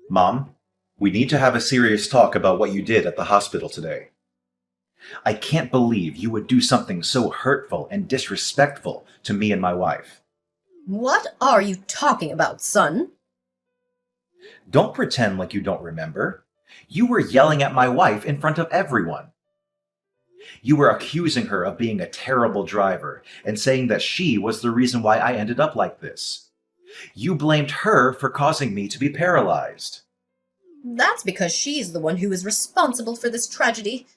Mom, we need to have a serious talk about what you did at the hospital today. I can't believe you would do something so hurtful and disrespectful to me and my wife. What are you talking about, son? Don't pretend like you don't remember. You were yelling at my wife in front of everyone. You were accusing her of being a terrible driver and saying that she was the reason why I ended up like this. You blamed her for causing me to be paralyzed. That's because she's the one who is responsible for this tragedy.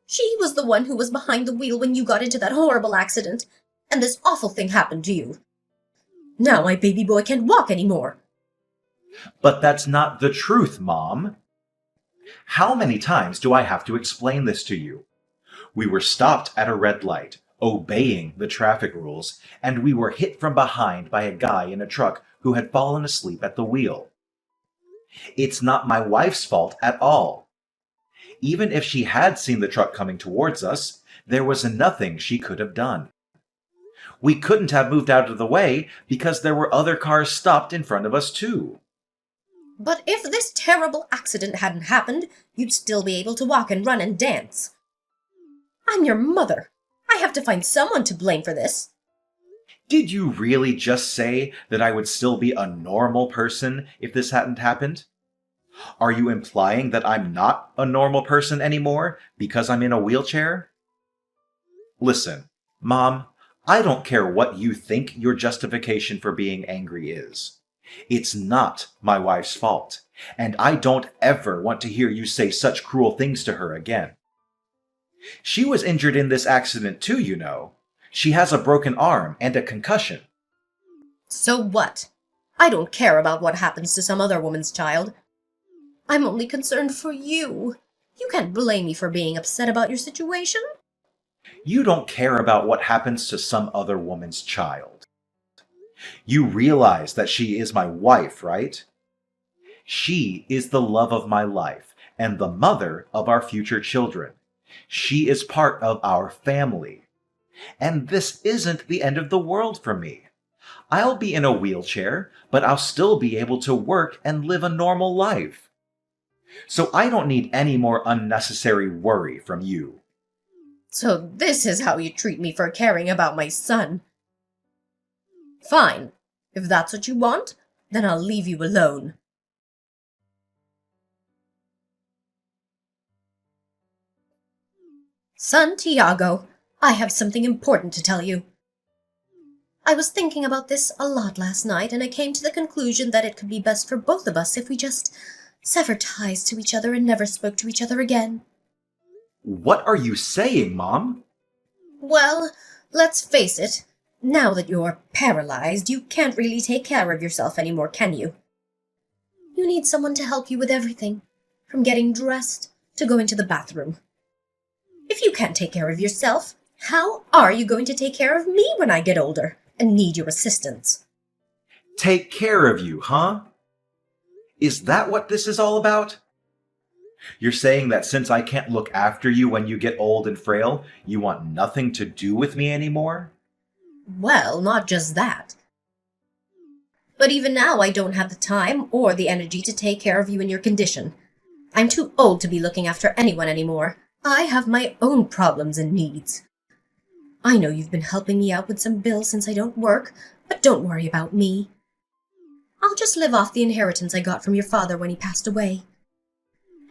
She was the one who was behind the wheel when you got into that horrible accident, and this awful thing happened to you. Now my baby boy can't walk anymore. But that's not the truth, Mom. How many times do I have to explain this to you? We were stopped at a red light, obeying the traffic rules, and we were hit from behind by a guy in a truck who had fallen asleep at the wheel. It's not my wife's fault at all. Even if she had seen the truck coming towards us, there was nothing she could have done. We couldn't have moved out of the way because there were other cars stopped in front of us too. But if this terrible accident hadn't happened, you'd still be able to walk and run and dance. I'm your mother. I have to find someone to blame for this. Did you really just say that I would still be a normal person if this hadn't happened? Are you implying that I'm not a normal person anymore because I'm in a wheelchair? Listen, Mom, I don't care what you think your justification for being angry is. It's not my wife's fault, and I don't ever want to hear you say such cruel things to her again. She was injured in this accident too, you know. She has a broken arm and a concussion. So what? I don't care about what happens to some other woman's child. I'm only concerned for you. You can't blame me for being upset about your situation. You don't care about what happens to some other woman's child. You realize that she is my wife, right? She is the love of my life and the mother of our future children. She is part of our family. And this isn't the end of the world for me. I'll be in a wheelchair, but I'll still be able to work and live a normal life. So I don't need any more unnecessary worry from you. So this is how you treat me for caring about my son. Fine. If that's what you want, then I'll leave you alone. Son Tiago, I have something important to tell you. I was thinking about this a lot last night, and I came to the conclusion that it could be best for both of us if we just severed ties to each other and never spoke to each other again. What are you saying, Mom? Well, let's face it. Now that you're paralyzed, you can't really take care of yourself anymore, can you? You need someone to help you with everything, from getting dressed to going to the bathroom. If you can't take care of yourself, how are you going to take care of me when I get older and need your assistance? Take care of you, huh? Is that what this is all about? You're saying that since I can't look after you when you get old and frail, you want nothing to do with me anymore? Well, not just that. But even now I don't have the time or the energy to take care of you in your condition. I'm too old to be looking after anyone anymore. I have my own problems and needs. I know you've been helping me out with some bills since I don't work, but don't worry about me. I'll just live off the inheritance I got from your father when he passed away.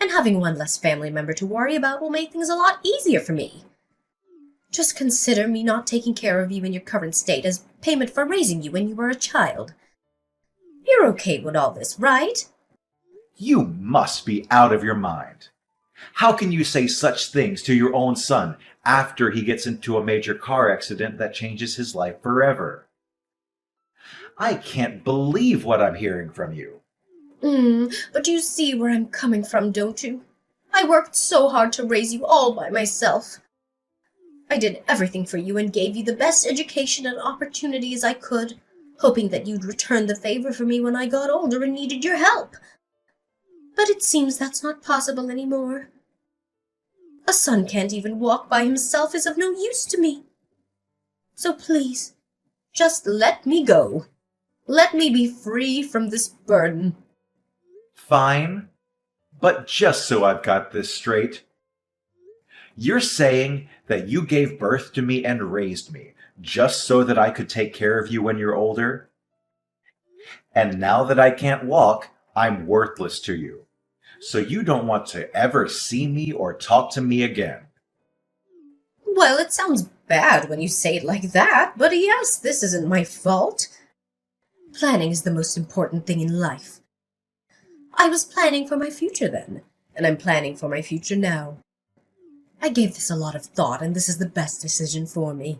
And having one less family member to worry about will make things a lot easier for me. Just consider me not taking care of you in your current state as payment for raising you when you were a child. You're okay with all this, right? You must be out of your mind. How can you say such things to your own son after he gets into a major car accident that changes his life forever? I can't believe what I'm hearing from you. But you see where I'm coming from, don't you? I worked so hard to raise you all by myself. I did everything for you and gave you the best education and opportunities I could, hoping that you'd return the favor for me when I got older and needed your help. But it seems that's not possible anymore. A son can't even walk by himself is of no use to me. So please, just let me go. Let me be free from this burden. Fine, but just so I've got this straight, you're saying that you gave birth to me and raised me just so that I could take care of you when you're older? And now that I can't walk, I'm worthless to you. So you don't want to ever see me or talk to me again. Well, it sounds bad when you say it like that, but yes, this isn't my fault. Planning is the most important thing in life. I was planning for my future then, and I'm planning for my future now. I gave this a lot of thought, and this is the best decision for me.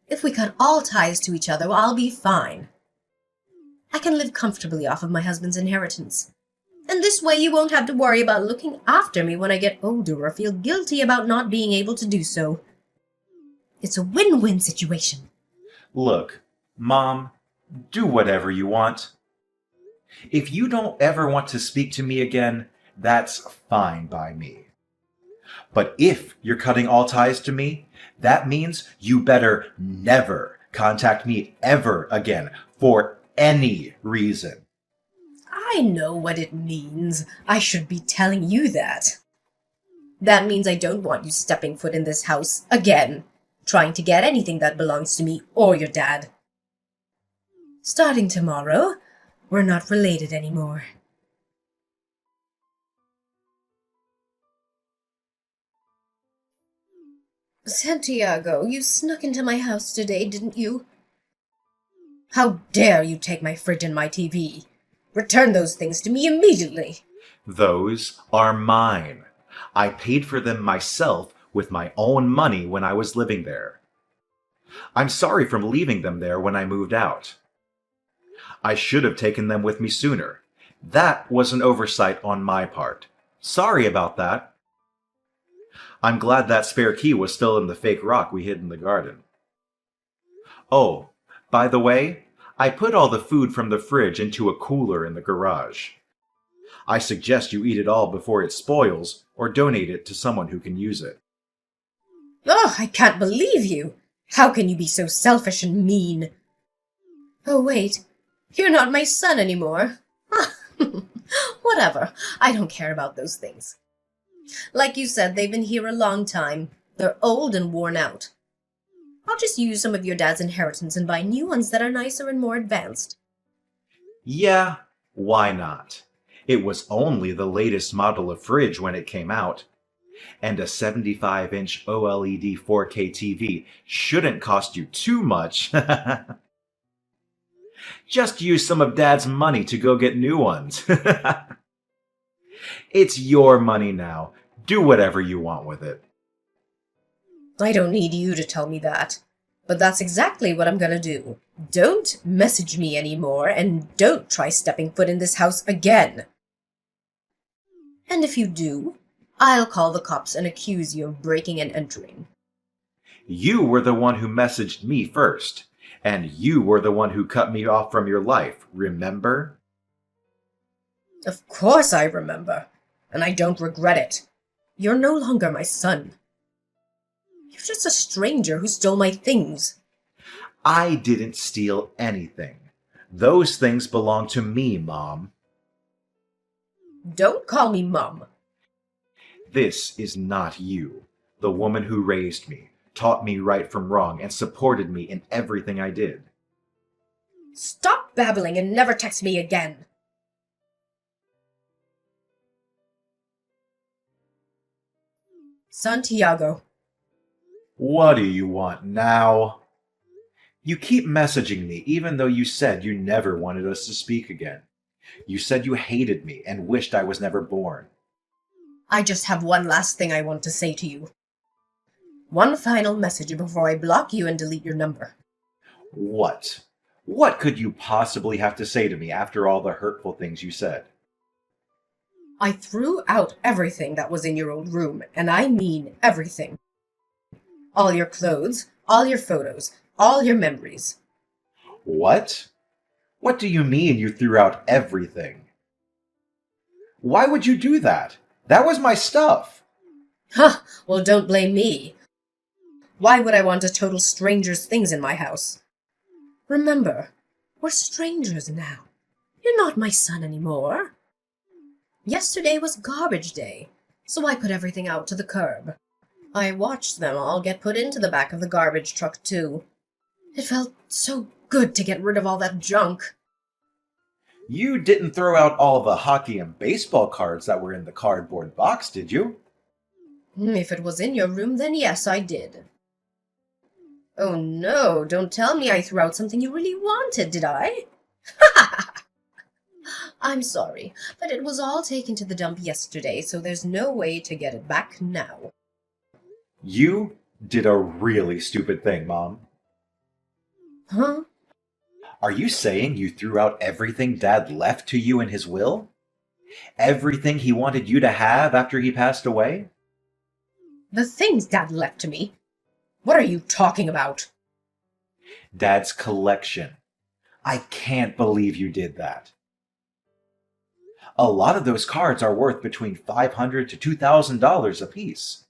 If we cut all ties to each other, well, I'll be fine. I can live comfortably off of my husband's inheritance. And this way you won't have to worry about looking after me when I get older or feel guilty about not being able to do so. It's a win-win situation. Look, Mom, do whatever you want. If you don't ever want to speak to me again, that's fine by me. But if you're cutting all ties to me, that means you better never contact me ever again for any reason. I know what it means. I should be telling you that. That means I don't want you stepping foot in this house again, trying to get anything that belongs to me or your dad. Starting tomorrow, we're not related anymore. Santiago, you snuck into my house today, didn't you? How dare you take my fridge and my TV? Return those things to me immediately. Those are mine. I paid for them myself with my own money when I was living there. I'm sorry for leaving them there when I moved out. I should have taken them with me sooner. That was an oversight on my part. Sorry about that. I'm glad that spare key was still in the fake rock we hid in the garden. Oh, by the way, I put all the food from the fridge into a cooler in the garage. I suggest you eat it all before it spoils or donate it to someone who can use it. Oh, I can't believe you! How can you be so selfish and mean? Oh, wait. You're not my son anymore. Whatever. I don't care about those things. Like you said, they've been here a long time. They're old and worn out. I'll just use some of your dad's inheritance and buy new ones that are nicer and more advanced. Yeah, why not? It was only the latest model of fridge when it came out. And a 75-inch OLED 4K TV shouldn't cost you too much. Just use some of Dad's money to go get new ones. It's your money now. Do whatever you want with it. I don't need you to tell me that. But that's exactly what I'm gonna do. Don't message me anymore, and don't try stepping foot in this house again. And if you do, I'll call the cops and accuse you of breaking and entering. You were the one who messaged me first. And you were the one who cut me off from your life, remember? Of course I remember, and I don't regret it. You're no longer my son. You're just a stranger who stole my things. I didn't steal anything. Those things belong to me, Mom. Don't call me Mom. This is not you, the woman who raised me, taught me right from wrong, and supported me in everything I did. Stop babbling and never text me again. Santiago. What do you want now? You keep messaging me even though you said you never wanted us to speak again. You said you hated me and wished I was never born. I just have one last thing I want to say to you. One final message before I block you and delete your number. What? What could you possibly have to say to me after all the hurtful things you said? I threw out everything that was in your old room, and I mean everything. All your clothes, all your photos, all your memories. What? What do you mean you threw out everything? Why would you do that? That was my stuff. Huh, well, don't blame me. Why would I want a total stranger's things in my house? Remember, we're strangers now. You're not my son anymore. Yesterday was garbage day, so I put everything out to the curb. I watched them all get put into the back of the garbage truck, too. It felt so good to get rid of all that junk. You didn't throw out all the hockey and baseball cards that were in the cardboard box, did you? If it was in your room, then yes, I did. Oh no, don't tell me I threw out something you really wanted, did I? I'm sorry, but it was all taken to the dump yesterday, so there's no way to get it back now. You did a really stupid thing, Mom. Huh? Are you saying you threw out everything Dad left to you in his will? Everything he wanted you to have after he passed away? The things Dad left to me? What are you talking about? Dad's collection. I can't believe you did that. A lot of those cards are worth between $500 to $2,000 apiece.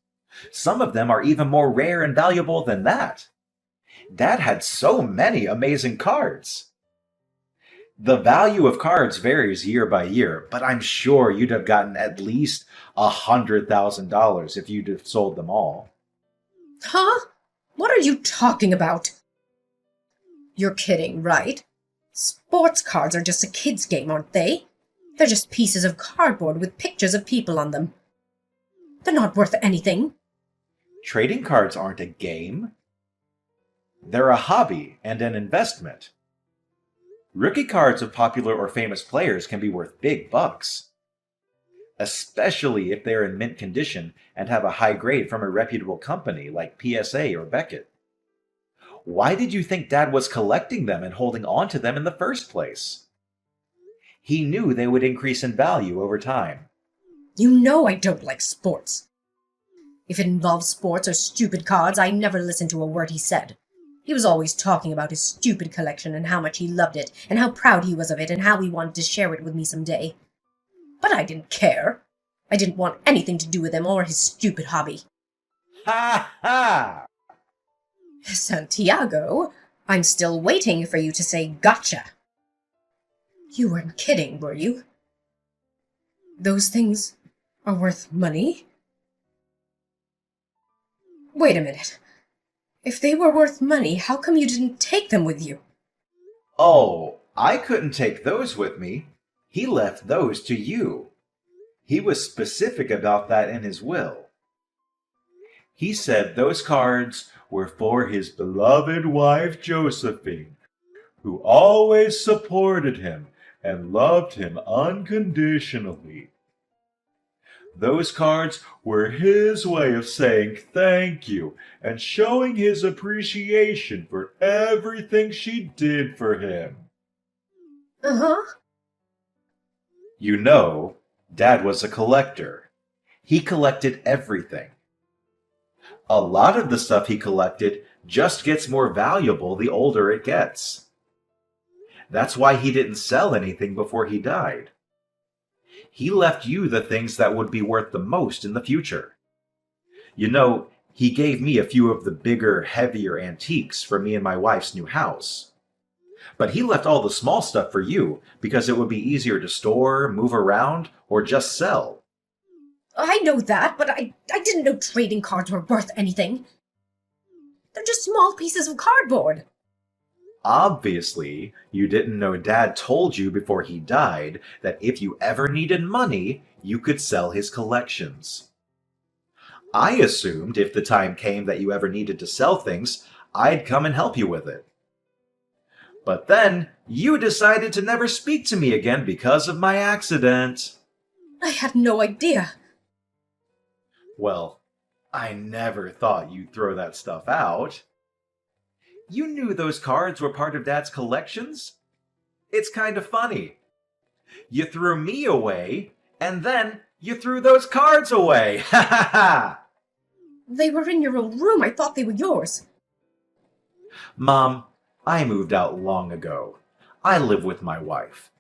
Some of them are even more rare and valuable than that. Dad had so many amazing cards. The value of cards varies year by year, but I'm sure you'd have gotten at least $100,000 if you'd have sold them all. Huh? What are you talking about? You're kidding, right? Sports cards are just a kid's game, aren't they? They're just pieces of cardboard with pictures of people on them. They're not worth anything. Trading cards aren't a game. They're a hobby and an investment. Rookie cards of popular or famous players can be worth big bucks, especially if they're in mint condition and have a high grade from a reputable company like PSA or Beckett. Why did you think Dad was collecting them and holding on to them in the first place? He knew they would increase in value over time. You know I don't like sports. If it involves sports or stupid cards, I never listened to a word he said. He was always talking about his stupid collection and how much he loved it, and how proud he was of it, and how he wanted to share it with me someday. But I didn't care. I didn't want anything to do with him or his stupid hobby. Ha ha! Santiago, I'm still waiting for you to say gotcha. You weren't kidding, were you? Those things are worth money? Wait a minute. If they were worth money, how come you didn't take them with you? Oh, I couldn't take those with me. He left those to you. He was specific about that in his will. He said those cards were for his beloved wife Josephine, who always supported him and loved him unconditionally. Those cards were his way of saying thank you and showing his appreciation for everything she did for him. Uh-huh. You know, Dad was a collector. He collected everything. A lot of the stuff he collected just gets more valuable the older it gets. That's why he didn't sell anything before he died. He left you the things that would be worth the most in the future. You know, he gave me a few of the bigger, heavier antiques for me and my wife's new house. But he left all the small stuff for you because it would be easier to store, move around, or just sell. I know that, but I didn't know trading cards were worth anything. They're just small pieces of cardboard. Obviously, you didn't know Dad told you before he died that if you ever needed money, you could sell his collections. I assumed if the time came that you ever needed to sell things, I'd come and help you with it. But then, you decided to never speak to me again because of my accident. I had no idea. Well, I never thought you'd throw that stuff out. You knew those cards were part of Dad's collections? It's kind of funny. You threw me away, and then you threw those cards away! Ha ha ha! They were in your own room. I thought they were yours. Mom, I moved out long ago. I live with my wife.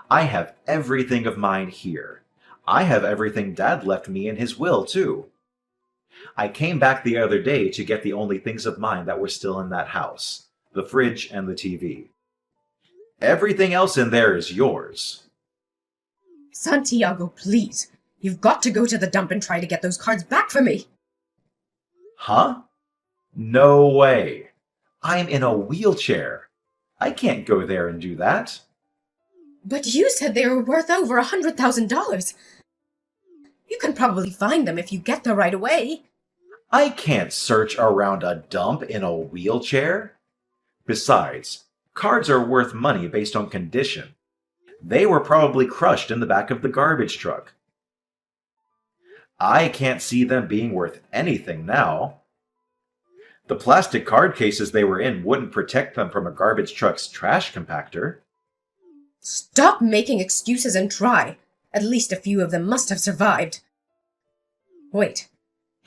I have everything of mine here. I have everything Dad left me in his will, too. I came back the other day to get the only things of mine that were still in that house, the fridge and the TV. Everything else in there is yours. Santiago, please. You've got to go to the dump and try to get those cards back for me. Huh? No way. I'm in a wheelchair. I can't go there and do that. But you said they were worth over $100,000. You can probably find them if you get there right away. I can't search around a dump in a wheelchair. Besides, cards are worth money based on condition. They were probably crushed in the back of the garbage truck. I can't see them being worth anything now. The plastic card cases they were in wouldn't protect them from a garbage truck's trash compactor. Stop making excuses and try. At least a few of them must have survived. Wait,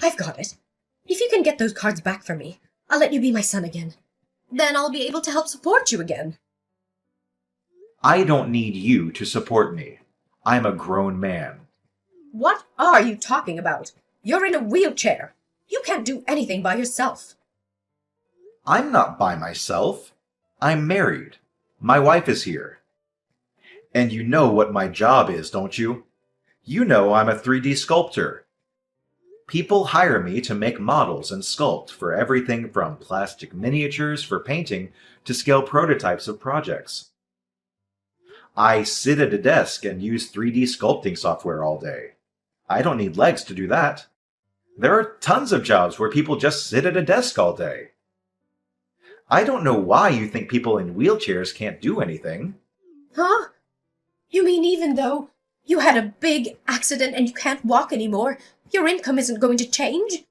I've got it. If you can get those cards back for me, I'll let you be my son again. Then I'll be able to help support you again. I don't need you to support me. I'm a grown man. What are you talking about? You're in a wheelchair. You can't do anything by yourself. I'm not by myself. I'm married. My wife is here. And you know what my job is, don't you? You know I'm a 3D sculptor. People hire me to make models and sculpt for everything from plastic miniatures for painting to scale prototypes of projects. I sit at a desk and use 3D sculpting software all day. I don't need legs to do that. There are tons of jobs where people just sit at a desk all day. I don't know why you think people in wheelchairs can't do anything. Huh? You mean even though you had a big accident and you can't walk anymore, your income isn't going to change?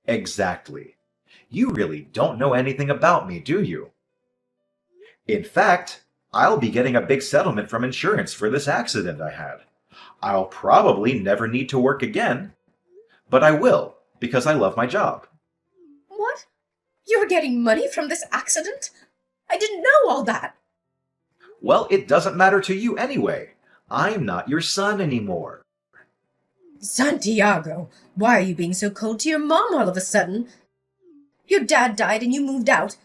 Exactly. You really don't know anything about me, do you? In fact, I'll be getting a big settlement from insurance for this accident I had. I'll probably never need to work again, but I will because I love my job. What? You're getting money from this accident? I didn't know all that. Well, it doesn't matter to you anyway. I'm not your son anymore. Santiago, why are you being so cold to your mom all of a sudden? Your dad died and you moved out.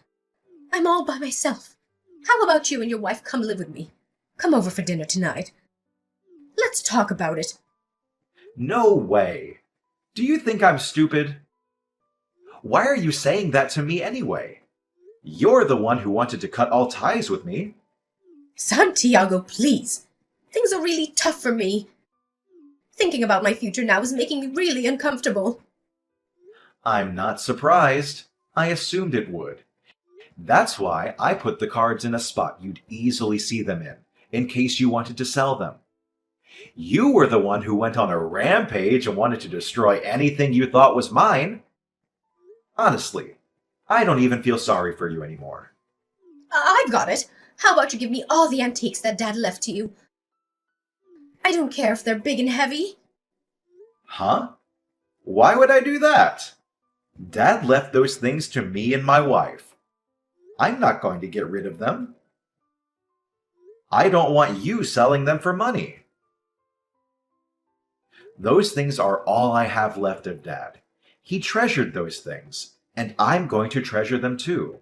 I'm all by myself. How about you and your wife come live with me? Come over for dinner tonight. Let's talk about it. No way. Do you think I'm stupid? Why are you saying that to me anyway? You're the one who wanted to cut all ties with me. Santiago, please. Things are really tough for me. Thinking about my future now is making me really uncomfortable. I'm not surprised. I assumed it would. That's why I put the cards in a spot you'd easily see them in case you wanted to sell them. You were the one who went on a rampage and wanted to destroy anything you thought was mine. Honestly, I don't even feel sorry for you anymore. I've got it. How about you give me all the antiques that Dad left to you? I don't care if they're big and heavy. Huh? Why would I do that? Dad left those things to me and my wife. I'm not going to get rid of them. I don't want you selling them for money. Those things are all I have left of Dad. He treasured those things, and I'm going to treasure them too.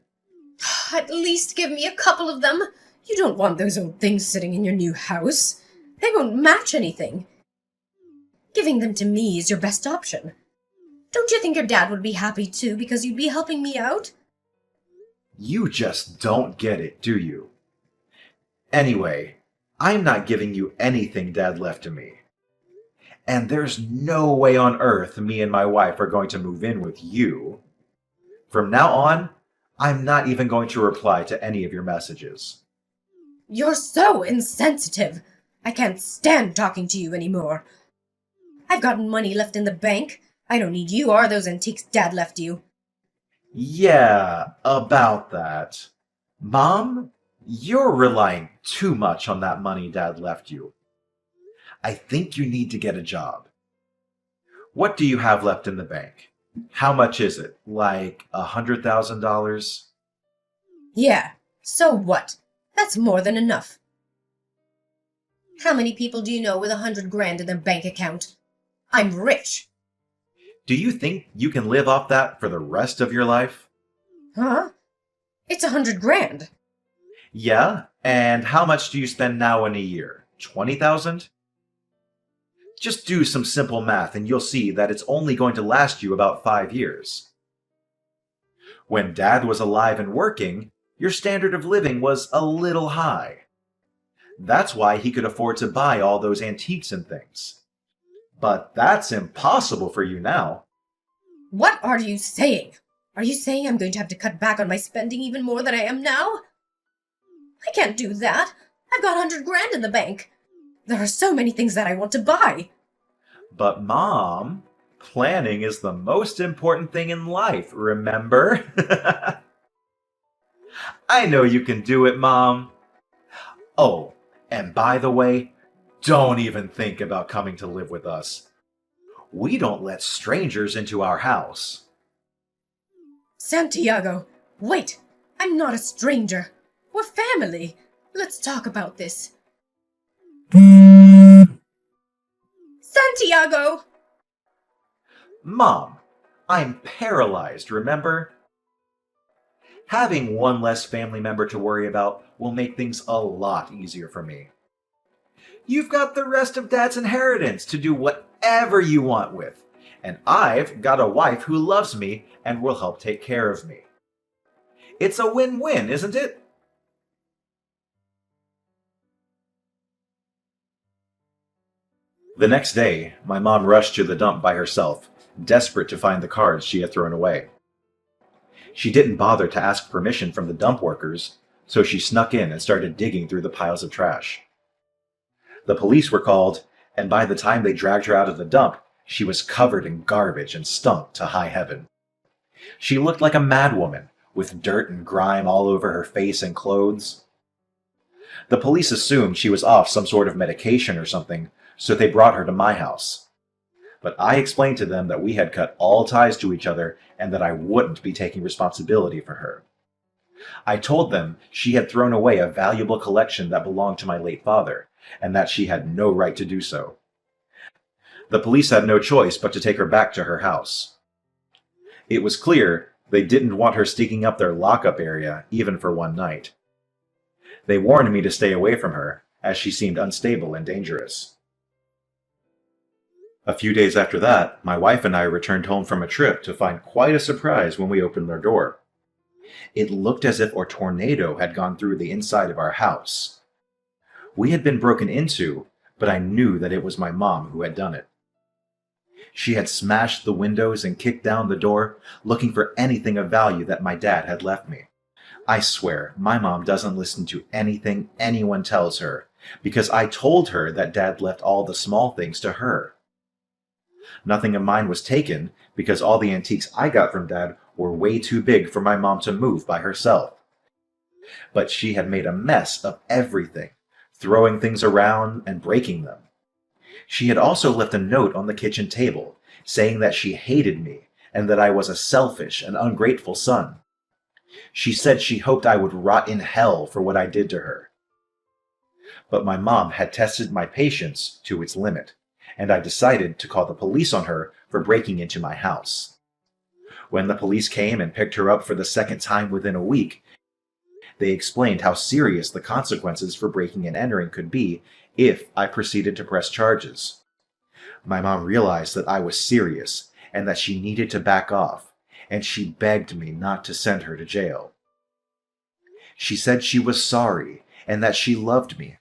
At least give me a couple of them. You don't want those old things sitting in your new house. They won't match anything. Giving them to me is your best option. Don't you think your dad would be happy too because you'd be helping me out? You just don't get it, do you? Anyway, I'm not giving you anything Dad left to me. And there's no way on earth me and my wife are going to move in with you. From now on, I'm not even going to reply to any of your messages. You're so insensitive. I can't stand talking to you anymore. I've got money left in the bank. I don't need you or those antiques Dad left you. Yeah, about that. Mom, you're relying too much on that money Dad left you. I think you need to get a job. What do you have left in the bank? How much is it? Like $100,000? Yeah, so what? That's more than enough. How many people do you know with $100,000 in their bank account? I'm rich. Do you think you can live off that for the rest of your life? Huh? It's $100,000. Yeah, and how much do you spend now in a year? 20,000? Just do some simple math and you'll see that it's only going to last you about 5 years. When Dad was alive and working, your standard of living was a little high. That's why he could afford to buy all those antiques and things. But that's impossible for you now. What are you saying? Are you saying I'm going to have to cut back on my spending even more than I am now? I can't do that. I've got 100 grand in the bank. There are so many things that I want to buy. But Mom, planning is the most important thing in life, remember? I know you can do it, Mom. Oh, and by the way, don't even think about coming to live with us. We don't let strangers into our house. Santiago, wait! I'm not a stranger. We're family. Let's talk about this. Santiago! Mom, I'm paralyzed, remember? Having one less family member to worry about will make things a lot easier for me. You've got the rest of Dad's inheritance to do whatever you want with, and I've got a wife who loves me and will help take care of me. It's a win-win, isn't it? The next day, my mom rushed to the dump by herself, desperate to find the cards she had thrown away. She didn't bother to ask permission from the dump workers, so she snuck in and started digging through the piles of trash. The police were called, and by the time they dragged her out of the dump, she was covered in garbage and stunk to high heaven. She looked like a madwoman, with dirt and grime all over her face and clothes. The police assumed she was off some sort of medication or something, so they brought her to my house. But I explained to them that we had cut all ties to each other and that I wouldn't be taking responsibility for her. I told them she had thrown away a valuable collection that belonged to my late father, and that she had no right to do so. The police had no choice but to take her back to her house. It was clear they didn't want her sticking up their lockup area even for one night. They warned me to stay away from her, as she seemed unstable and dangerous. A few days after that, my wife and I returned home from a trip to find quite a surprise when we opened their door. It looked as if a tornado had gone through the inside of our house. We had been broken into, but I knew that it was my mom who had done it. She had smashed the windows and kicked down the door, looking for anything of value that my dad had left me. I swear, my mom doesn't listen to anything anyone tells her, because I told her that Dad left all the small things to her. Nothing of mine was taken, because all the antiques I got from Dad were way too big for my mom to move by herself. But she had made a mess of everything, throwing things around and breaking them. She had also left a note on the kitchen table, saying that she hated me and that I was a selfish and ungrateful son. She said she hoped I would rot in hell for what I did to her. But my mom had tested my patience to its limit, and I decided to call the police on her for breaking into my house. When the police came and picked her up for the second time within a week, they explained how serious the consequences for breaking and entering could be if I proceeded to press charges. My mom realized that I was serious and that she needed to back off, and she begged me not to send her to jail. She said she was sorry and that she loved me,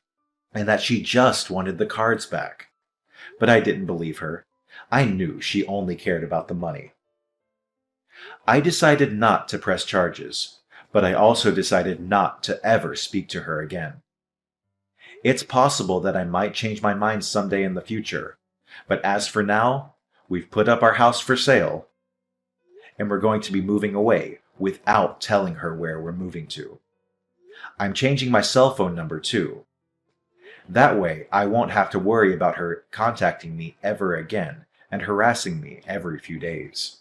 and that she just wanted the cards back. But I didn't believe her. I knew she only cared about the money. I decided not to press charges, but I also decided not to ever speak to her again. It's possible that I might change my mind someday in the future, but as for now, we've put up our house for sale, and we're going to be moving away without telling her where we're moving to. I'm changing my cell phone number too. That way, I won't have to worry about her contacting me ever again and harassing me every few days.